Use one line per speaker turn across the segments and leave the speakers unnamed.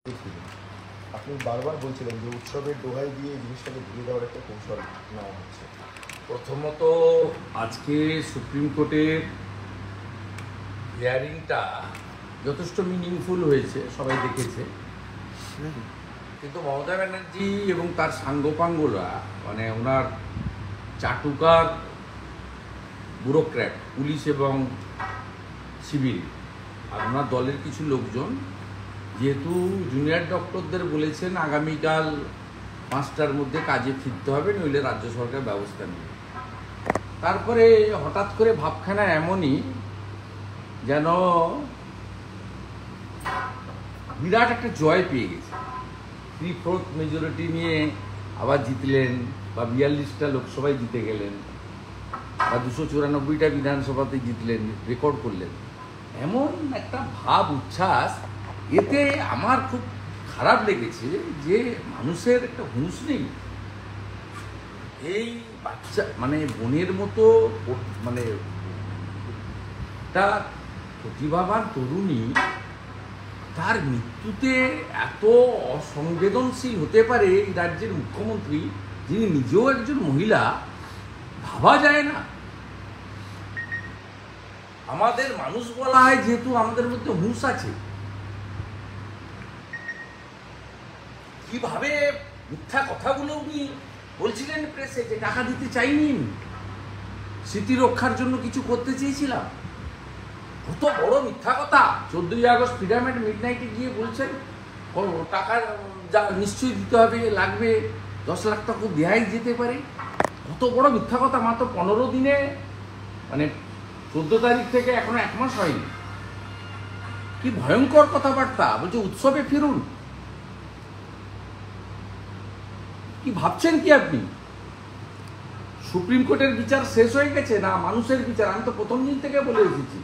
আপনি বারবার বলছিলেন যে উৎসবের দোহাই দিয়ে এই জিনিসটাকে ভুলে দেওয়ার একটা কৌশল নেওয়া হচ্ছে।
প্রথমত আজকে সুপ্রিম কোর্টের হিয়ারিংটা যথেষ্ট মিনিংফুল হয়েছে, সবাই দেখেছে। কিন্তু মমতা ব্যানার্জি এবং তার সাঙ্গপাঙ্গরা, মানে ওনার চাটুকার ব্যুরোক্র্যাট, পুলিশ এবং সিভিল আর ওনার দলের কিছু লোকজন, যেহেতু জুনিয়র ডক্টরদের বলেছেন আগামীকাল 5টার মধ্যে কাজে ফিরতে হবে, নইলে রাজ্য সরকার ব্যবস্থা নেবে। তারপরে হঠাৎ করে ভাবখানা এমনই যেন বিরাট একটা জয় পেয়ে গেছে। 3/4 মেজরিটি নিয়ে আবার জিতলেন, বা 42টা লোকসভায় জিতে গেলেন, বা 294টা বিধানসভাতে জিতলেন, রেকর্ড করলেন। এমন একটা ভাব উচ্ছ্বাস, এতে আমার খুব খারাপ লেগেছে যে মানুষের একটা হুঁশ নেই। এই বাচ্চা মানে বোনের মতো, মানে একটা প্রতিভাবান তরুণী, তার মৃত্যুতে এত অসংবেদনশীল হতে পারে এই রাজ্যের মুখ্যমন্ত্রী, যিনি নিজেও একজন মহিলা, ভাবা যায় না। আমাদের মানুষ বলা হয় যেহেতু আমাদের মধ্যে হুঁশ আছে, কিভাবে মিথ্যা কথাগুলো উনি বলছিলেন প্রেসে যে টাকা দিতে চাইনি, স্মৃতি রক্ষার জন্য কিছু করতে চেয়েছিলাম। কত বড় মিথ্যা কথা। 14ই আগস্ট ফ্রিডম অ্যাট মিডনাইটে গিয়ে বলছেন টাকা যা নিশ্চয়ই দিতে হবে, লাগবে 10 লাখ টাকা দেয়াই যেতে পারে। কত বড় মিথ্যা কথা। মাত্র 15 দিনে, মানে 14 তারিখ থেকে এখনো 1 মাস হয়নি। কি ভয়ঙ্কর কথাবার্তা। বলছে উৎসবে ফিরুন। কি ভাবছেন কি আপনি? সুপ্রিম কোর্টের বিচার শেষ হয়ে গেছে না মানুষের বিচার? আমি তো প্রথম দিন থেকে বলে এসেছি,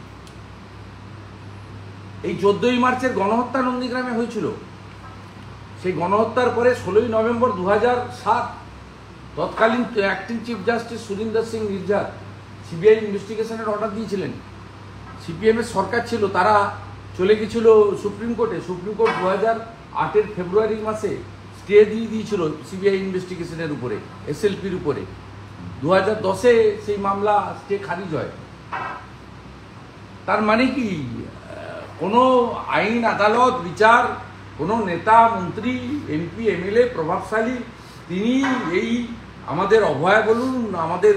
এই 14ই মার্চের গণহত্যা নন্দীগ্রামে হয়েছিল। সেই গণহত্যার পরে 16ই নভেম্বর 2007 তৎকালীন acting chief justice Surinder Singh Nijjar CBI ইনভেস্টিগেশনের অর্ডার দিয়েছিলেন। সিপিএমের সরকার ছিল, তারা চলে গেছিল সুপ্রিম কোর্টে। সুপ্রিম কোর্ট 2008-এর ফেব্রুয়ারি মাসে স্টে দিয়ে দিয়েছিল সিবিআই ইনভেস্টিগেশনের উপরে, এসএলপির উপরে। 2010-এ সেই মামলা স্টে খারিজ হয়। তার মানে কি, কোনো আইন আদালত বিচার, কোনো নেতা মন্ত্রী এমপি এমএলএ প্রভাবশালী, তিনি এই আমাদের অভয়া বলুন, আমাদের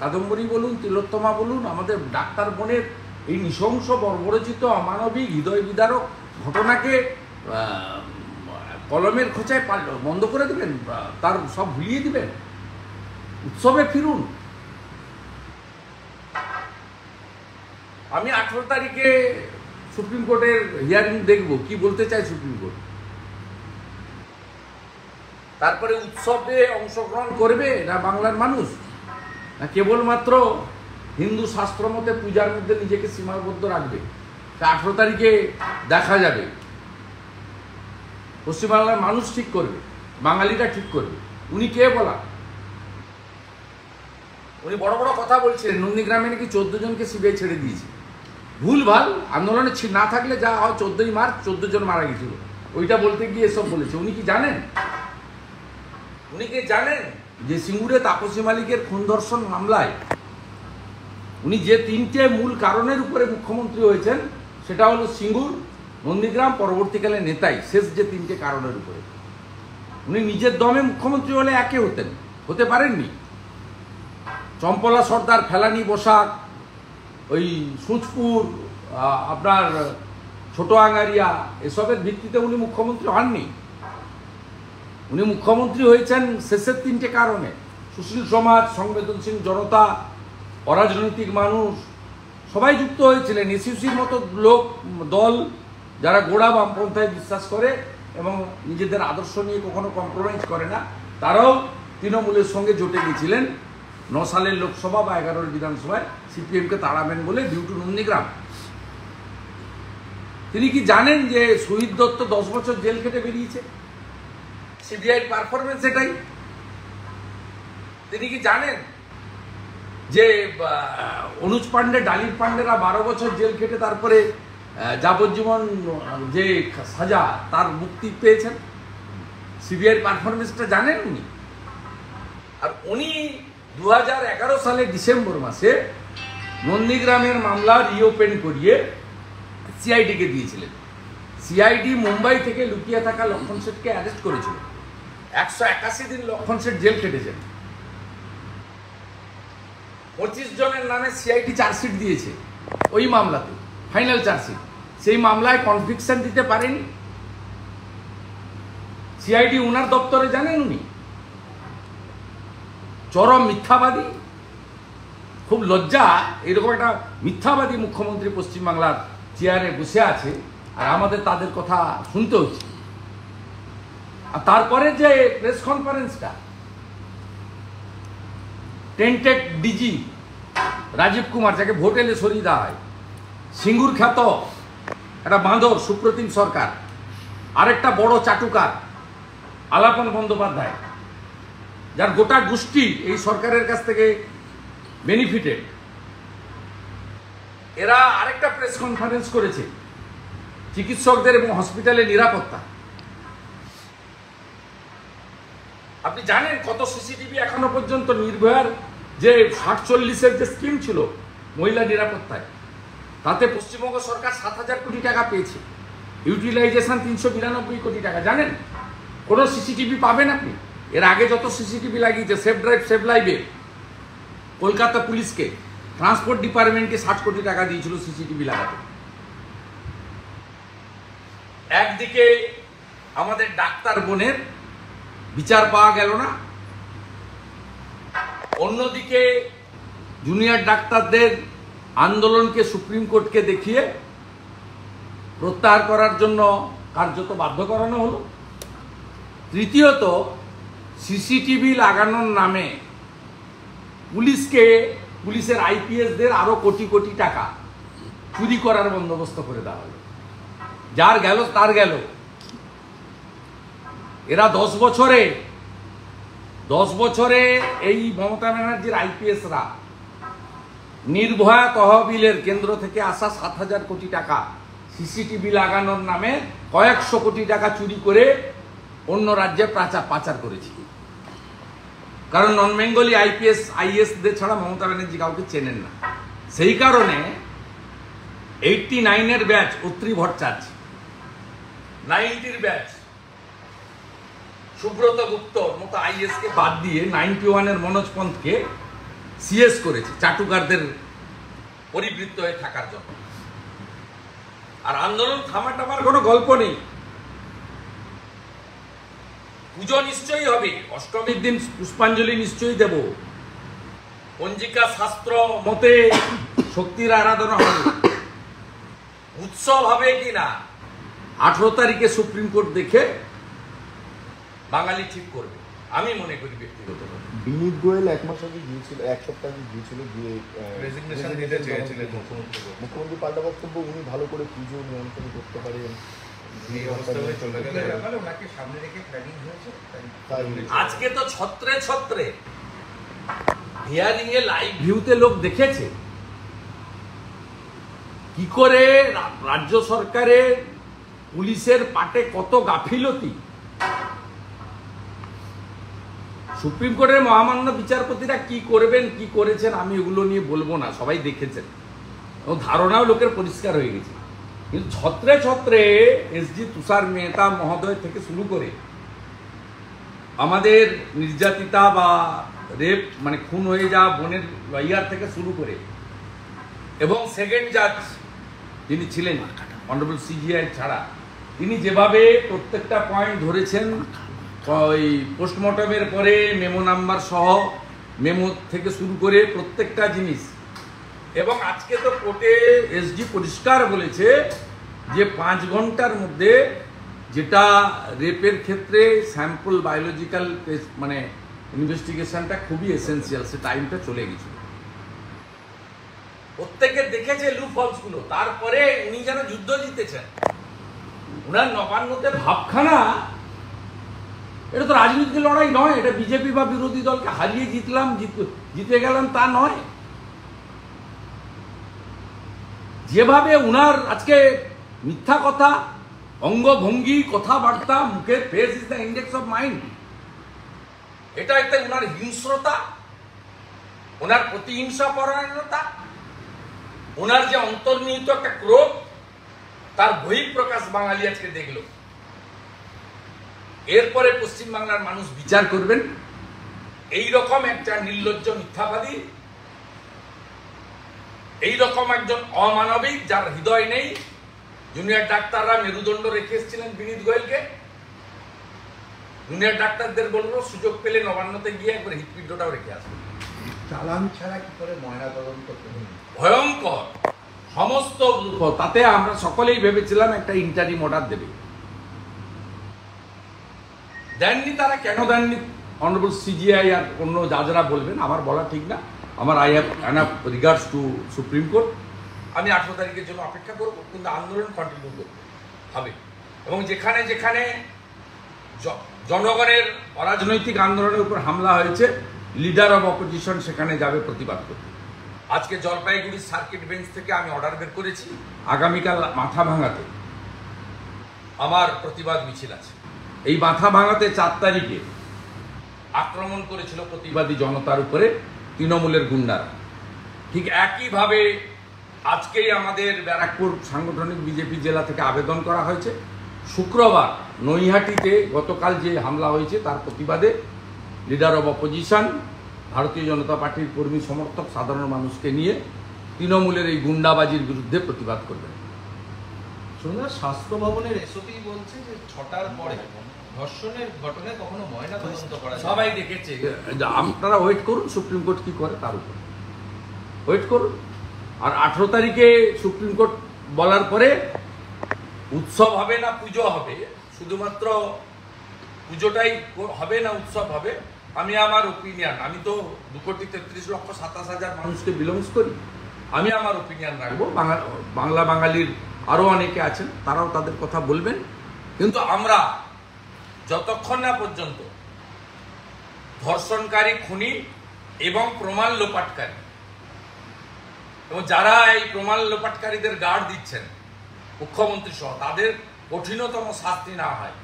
কাদম্বরী বলুন, তিলোত্তমা বলুন, আমাদের ডাক্তার বোনের এই নৃশংস বর্বরচিত অমানবিক হৃদয় বিদারক ঘটনাকে কলমের খোঁচায় বন্ধ করে দেবেন, তার সব ভুলিয়ে দিবেন? উৎসবে ফিরুন। আমি 18 তারিখে সুপ্রিম কোর্টের হিয়ারিং দেখব, কি বলতে চায় সুপ্রিম কোর্ট। তারপরে উৎসবে অংশগ্রহণ করবে না বাংলার মানুষ, না কেবলমাত্র হিন্দু শাস্ত্র মতে পূজার মধ্যে নিজেকে সীমাবদ্ধ রাখবে? 18 তারিখে দেখা যাবে। পশ্চিমবাংলার মানুষ ঠিক করবে, বাঙালিরা ঠিক করবে। উনি কে বলা? উনি বড় বড় কথা বলছিলেন, নন্দীগ্রামে নাকি 14 জনকে সিবিআই ছেড়ে দিয়েছে। ভুলভাল। আন্দোলনে না থাকলে যা হয়, 14ই মার্চ 14 জন মারা গেছিল, ওইটা বলতে গিয়ে এসব বলেছে। উনি কি জানেন? উনি কি জানেন যে সিঙ্গুরে তাপসী মালিকের খুন ধর্ষণ মামলায় উনি যে 3টে মূল কারণের উপরে মুখ্যমন্ত্রী হয়েছেন, সেটা হলো সিঙ্গুর, নন্দীগ্রাম, পরবর্তীকালে নেতাই, শেষ যে 3টে কারণের উপরে। উনি নিজের দমে মুখ্যমন্ত্রী হলে একে হতে পারেননি। চম্পলা সর্দার, ফেলানি বসাক, ওই সুচপুর, আপনার ছোট আঙ্গারিয়া, এসবের ভিত্তিতে উনি মুখ্যমন্ত্রী হননি। উনি মুখ্যমন্ত্রী হয়েছেন শেষের 3টে কারণে। সুশীল সমাজ, সংবেদনশীল জনতা, অরাজনৈতিক মানুষ সবাই যুক্ত হয়েছিলেন। এসইউসির মতো লোক, দল, যারা গোড়া বামপন্থায় বিশ্বাস করে এবং নিজেদের আদর্শ নিয়ে কখনো কম্প্রোমাইজ করে না, তারাও তৃণমূলের সঙ্গে জোটে গেছিলেন 9 সালের লোকসভা বা 11 বিধানসভায় সিপিএমকে তাড়াবেন বলে, ডিউ টু নন্দীগ্রাম। তিনি কি জানেন যে শহীদ দত্ত 10 বছর জেল খেটে বেরিয়েছে? সিবিআই পারফরমেন্স এটাই। তিনি কি জানেন যে অনুজ পান্ডে, ডালির পান্ডেরা 12 বছর জেল খেটে তারপরে যাবজ্জীবন যে সাজা তার মুক্তি পেয়েছেন। সিবিআই পারফরমেন্সটা জানেন উনি। আর উনি 2011 সালে ডিসেম্বর মাসে নন্দীগ্রামের মামলা রিওপেন করিয়ে সিআইডিকে দিয়েছিলেন। সিআইডি মুম্বাই থেকে লুকিয়ে থাকা লক্ষণ শেঠকে অ্যারেস্ট করেছিল। 181 দিন লক্ষণ শেঠ জেল কেটেছেন। 25 জনের নামে সিআইডি চার্জশিট দিয়েছে ওই মামলাতে, ফাইনাল চার্জশিট। সেই মামলায় কনভিকশন দিতে পারেনি সিআইডি। উনার দপ্তরে জানেন উনি চরম মিথ্যাবাদী। খুব লজ্জা, এরকম একটা মিথ্যাবাদী মুখ্যমন্ত্রী পশ্চিমবাংলার চেয়ারে বসে আছে, আর আমাদের তাদের কথা শুনতে হচ্ছে। আর তারপরে যে প্রেস কনফারেন্সটা, টেন্টেড ডিজি রাজীব কুমার, যাকে ভোট এলে সরিয়ে দেওয়া হয়, সিঙ্গুর খ্যাত একটা বাঁদর সুপ্রতিম সরকার, আরেকটা বড় চাটুকার আলাপন বন্দ্যোপাধ্যায়, যার গোটা গোষ্ঠী এই সরকারের কাছ থেকে বেনিফিটেড, এরা আরেকটা প্রেস কনফারেন্স করেছে চিকিৎসকদের এবং হসপিটালের নিরাপত্তা। আপনি জানেন কত সিসিটিভি এখনো পর্যন্ত নির্ভয়ার যে 60-40-এর যে স্কিম ছিল মহিলা নিরাপত্তায়, তাতে পশ্চিমবঙ্গ সরকার 7,000 কোটি টাকা পেয়েছে, ইউটিলাইজেশন 392 কোটি টাকা। জানেন কোনো সিসিটিভি পাবেন আপনি? এর আগে যত সিসিটিভি লাগিয়েছে, সেফ ড্রাইভ সেভ লাইভে, কলকাতা পুলিশকে ট্রান্সপোর্ট ডিপার্টমেন্টকে 60 কোটি টাকা দিয়েছিল সিসিটিভি লাগাতে। একদিকে আমাদের ডাক্তার বোনের বিচার পাওয়া গেল না, অন্যদিকে জুনিয়র ডাক্তারদের আন্দোলনকে সুপ্রিম কোর্টকে দেখিয়ে প্রত্যাহার করার জন্য কার্যত বাধ্য করানো হলো। তৃতীয়ত, সিসিটিভি লাগানোর নামে পুলিশের আইপিএসদের আরো কোটি কোটি টাকা চুরি করার বন্দোবস্ত করে দেওয়া হলো। যার গেল তার গেল। এরা 10 বছরে এই মমতা ব্যানার্জির আইপিএসরা নির্ভয়া তহবিলের কেন্দ্র থেকে আসা 7,000 কোটি টাকা সিসিটিভি লাগানোর নামে কয়েকশো কোটি টাকা চুরি করে অন্য রাজ্যে পাচার করেছে। কারণ নন বেঙ্গলি আইএসদের ছাড়া মমতা ব্যানার্জি কাউকে চেনেন না। সেই কারণে 89-এর ব্যাচ অত্রি ভট্টাচার্য, 90-র ব্যাচ সুব্রত গুপ্তর মতো আইএসকে বাদ দিয়ে 91-এর মনোজ পন্থকে সিএস করেছে চাটুকারদের পরিবৃত্ত হয়ে থাকার জন্য। আর আন্দোলন থামাটামার কোনো গল্প নেই। পুজো নিশ্চয়ই হবে, অষ্টমীর দিন পুষ্পাঞ্জলি নিশ্চয়ই দেব, পঞ্জিকা শাস্ত্র মতে শক্তির আরাধনা হবে, উৎসব হবে কিনা 18 তারিখে সুপ্রিম কোর্ট দেখে বাঙালি ঠিক করবে, আমি মনে করি ব্যক্তিগতভাবে।
বিনীত গোয়েল 1 মাস আগে গিয়েছিল, 1 সপ্তাহ আগে গিয়েছিল, গিয়ে
রেজিগনেশন দিতে চেয়েছিলেন
মুখ্যমন্ত্রী পাল্টা বক্তব্য, উনি ভালো করে পুজো নিয়ন্ত্রণ করতে পারেন।
আজকে তো ছত্রে ছত্রে হিয়ারিং এ লাইভ ভিউতে লোক দেখেছে কি করে রাজ্য সরকারের পুলিশের পাটে কত গাফিলতি। সুপ্রিম কোর্টের মহামান্য বিচারপতিরা কি করবেন কি করেছেন আমি এগুলো নিয়ে বলবো না, সবাই দেখেছেন এবং ধারণাও লোকের পরিষ্কার হয়ে গেছে। কিন্তু ছত্রে ছত্রে এসজি তুষার মেহতা মহোদয় থেকে শুরু করে আমাদের নির্যাতিতা বা রেপ মানে খুন হয়ে যাওয়া বোনের লয়ার থেকে শুরু করে এবং সেকেন্ড জাজ যিনি ছিলেন অনারেবল সিজিআই ছাড়া, তিনি যেভাবে প্রত্যেকটা পয়েন্ট ধরেছেন, ওই পোস্টমর্টমের পরে মেমো নাম্বার সহ মেমো থেকে শুরু করে প্রত্যেকটা জিনিস। এবং আজকে তো কোর্টে এসডি পরিষ্কার বলেছে যে 5 ঘন্টার মধ্যে, যেটা রেপের ক্ষেত্রে স্যাম্পল বায়োলজিক্যাল মানে ইনভেস্টিগেশনটা খুবই এসেন্সিয়াল, সে টাইমটা চলে গেছিল। প্রত্যেকে দেখেছে লুপ হলসগুলো, তারপরে উনি যেন যুদ্ধ জিতেছেন। উনার নবান্নতে ভাবখানা, এটা তো রাজনীতির লড়াই নয়, এটা বিজেপি বা বিরোধী দলকে হারিয়ে জিতে গেলাম তা নয়। যেভাবে উনার আজকে মিথ্যা কথা, অঙ্গভঙ্গি, কথাবার্তা, মুখের face is the index of mind. এটা একটা ওনার হিংস্রতা, ওনার প্রতিহিংসা পরায়ণতা, ওনার যে অন্তর্নিহিত একটা ক্রোধ, তার বহিঃপ্রকাশ বাঙালি আজকে দেখল। এরপরে পশ্চিমবাংলার মানুষ বিচার করবেন এই রকম একটা নির্লজ্জ মিথ্যাবাদী, এই রকম একজন অমানবিক যার হৃদয় নেই। জুনিয়র ডাক্তাররা মেরুদণ্ড রেখে এসেছিলেন বিনীত গোয়েলকে। জুনিয়র ডাক্তারদের বলবো সুযোগ পেলে নবান্নতে গিয়ে একবার হৃৎপিণ্ডটাও রেখে আসবেন।
চালান ছাড়া কি করে ময়না তদন্ত করতে?
ভয়ঙ্কর সমস্ত, তাতে আমরা সকলেই ভেবেছিলাম একটা ইন্টারিম অর্ডার দেবে, দেননি। তারা কেন দেননি অনারেবল সিজিআই আর অন্য জাজরা বলবেন, আমার বলা ঠিক না। আমার I have enough regards to supreme court. আমি 18 তারিখের জন্য অপেক্ষা করব, কিন্তু আন্দোলন কন্টিনিউ করতে হবে। এবং যেখানে যেখানে জনগণের অরাজনৈতিক আন্দোলনের উপর হামলা হয়েছে, লিডার অব অপোজিশন সেখানে যাবে প্রতিবাদ করতে। আজকে জলপাইগুড়ি সার্কিট বেঞ্চ থেকে আমি অর্ডার বের করেছি, আগামীকাল মাথা ভাঙাতে আমার প্রতিবাদ মিছিল আছে। এই মাথা ভাঙাতে 4 তারিখে আক্রমণ করেছিল প্রতিবাদী জনতার উপরে তৃণমূলের গুন্ডারা। ঠিক একইভাবে আজকেই আমাদের ব্যারাকপুর সাংগঠনিক বিজেপি জেলা থেকে আবেদন করা হয়েছে। শুক্রবার নৈহাটিতে গতকাল যে হামলা হয়েছে তার প্রতিবাদে লিডার অব অপোজিশন, ভারতীয় জনতা পার্টির কর্মী সমর্থক সাধারণ মানুষকে নিয়ে তৃণমূলের এই গুন্ডাবাজির বিরুদ্ধে প্রতিবাদ করবেন।
শুনলাম স্বাস্থ্য ভবনের এসওপি বলছে যে 6টার পরে ধর্ষণের ঘটনায় কখনো ময়না তদন্ত করা যায় না।
সবাই দেখেছে, আপনারা ওয়েট করুন সুপ্রিম কোর্ট কি করে তার উপর ওয়েট করুন। আর 18 তারিখে সুপ্রিম কোর্ট বলার পরে উৎসব হবে না পুজো হবে, শুধুমাত্র পুজোটাই হবে না উৎসব হবে, আমি আমার ওপিনিয়ন, আমি তো 2,33,27,000 মানুষকে বিলংস করি, আমি আমার ওপিনিয়ন রাখবো। বাংলা বাঙালির আরও অনেকে আছেন, তারাও তাদের কথা বলবেন। কিন্তু আমরা যতক্ষণ না পর্যন্ত ধর্ষণকারী, খুনি এবং প্রমাণ লোপাটকারী এবং যারা এই প্রমাণ লোপাটকারীদের গার্ড দিচ্ছেন মুখ্যমন্ত্রী সহ, তাদের কঠিনতম শাস্তি না হয়,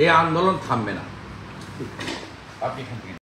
এই আন্দোলন থামবে না। আপনি